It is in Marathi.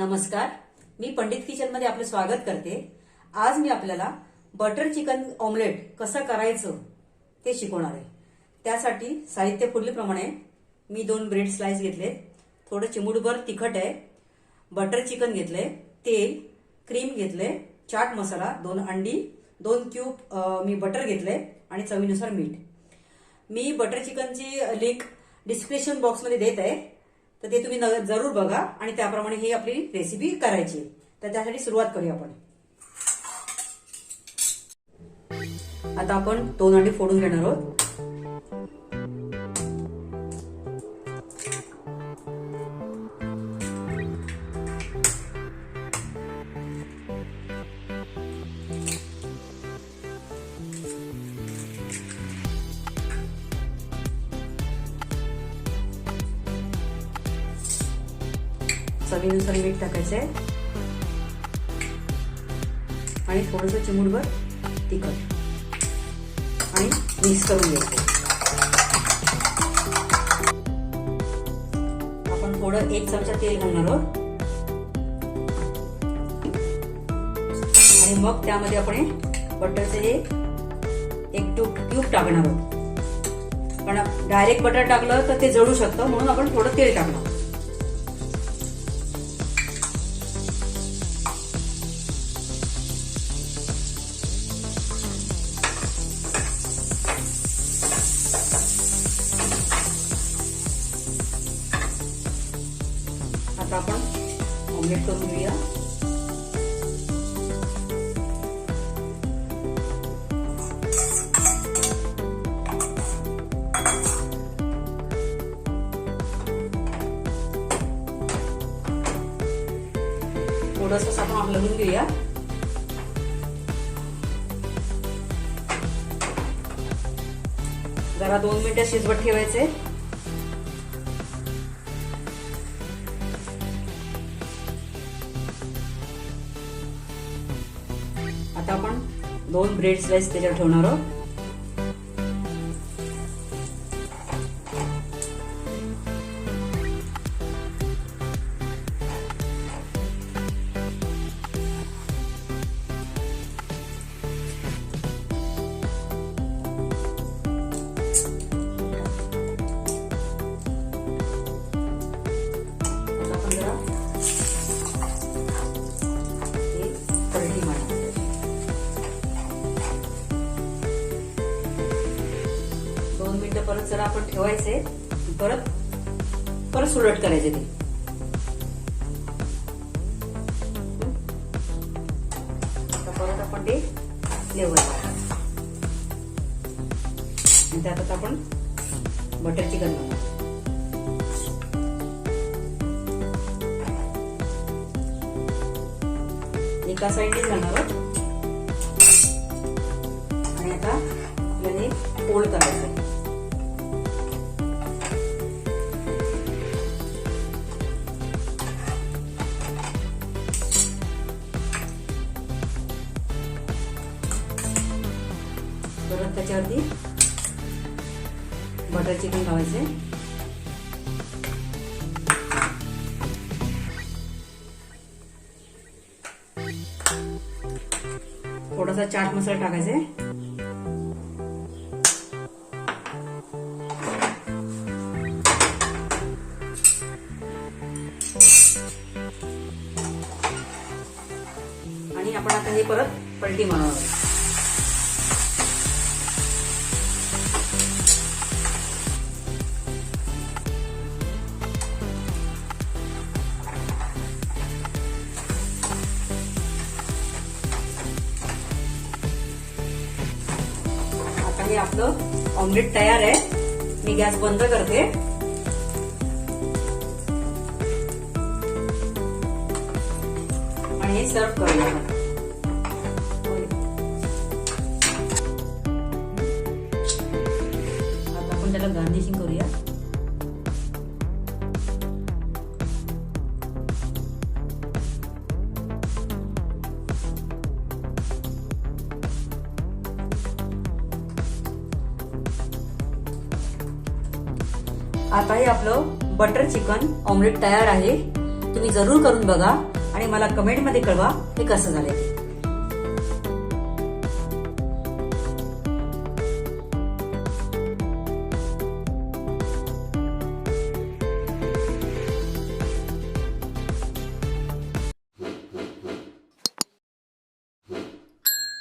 नमस्कार, मी पंडित किचन मध्ये आपलं स्वागत करते। आज मी आपल्याला बटर चिकन ऑमलेट कसं करायचं ते शिकवणार आहे। त्यासाठी साहित्य पुढीलप्रमाणे मी 2 ब्रेड स्लाइस घेतले, थोडं चिमूटभर तिखट आहे, बटर चिकन घेतले, तेल, क्रीम घेतले, चाट मसाला, 2 अंडी, 2 क्यूब मी बटर घेतले आणि चवीनुसार मीठ। मी बटर चिकनची लिंक डिस्क्रिप्शन बॉक्स मध्ये देत आहे, तर ते तुम्ही जरूर बघा आणि त्याप्रमाणे ही आपली रेसिपी करायची। तर त्यासाठी सुरुवात करूया आपण। आता आपण 2 अंडी फोडून घेणार आहोत। चवीनुसार मीठ टाकायचंय आणि थोडंसं चिमूटभर तिखट आणि मिक्स करून घ्यायचं। आपण थोडं 1 चमचा तेल घालणार आहोत आणि मग त्यामध्ये आपण बटरचे हे 1 क्यूब टाकणार आहोत। पण डायरेक्ट बटर टाकलं तर ते जळू शकतं, म्हणून आपण थोडं तेल टाकणार। आता आपण ऑमलेट करून घेऊया। थोडंसं आपण हलवून घेऊया। जरा 2 मिनिटं शिजवत ठेवायचे। आता आपण 2 ब्रेड स्लाइस त्याच्यावर ठेवणार आहोत। आपण जरा पलटी मारा। 2 मिनिटं परत जरा आपण ठेवायचे, परत सुलट करायचे ते। परत आपण ते लेवायचं आणि त्यात आपण बटर चिकन बनवू। एका साईडने घालणार आहोत आणि आता आपल्याला फोल्ड करायचं। परत त्याच्यावरती बटर चिकन लावायचे। थोडासा चाट मसाला टाकायचा आणि आपण आता हे परत पलटी मारावं। हे आपलं ऑमलेट तयार आहे। मी गॅस बंद करते आणि हे सर्व करूया। आता आपण त्याला गार्निशिंग करूया। आता हे आपलं बटर चिकन ऑमलेट तयार आहे। तुम्ही जरूर करून बघा आणि मला कमेंटमध्ये कळवा हे कसं झालंय.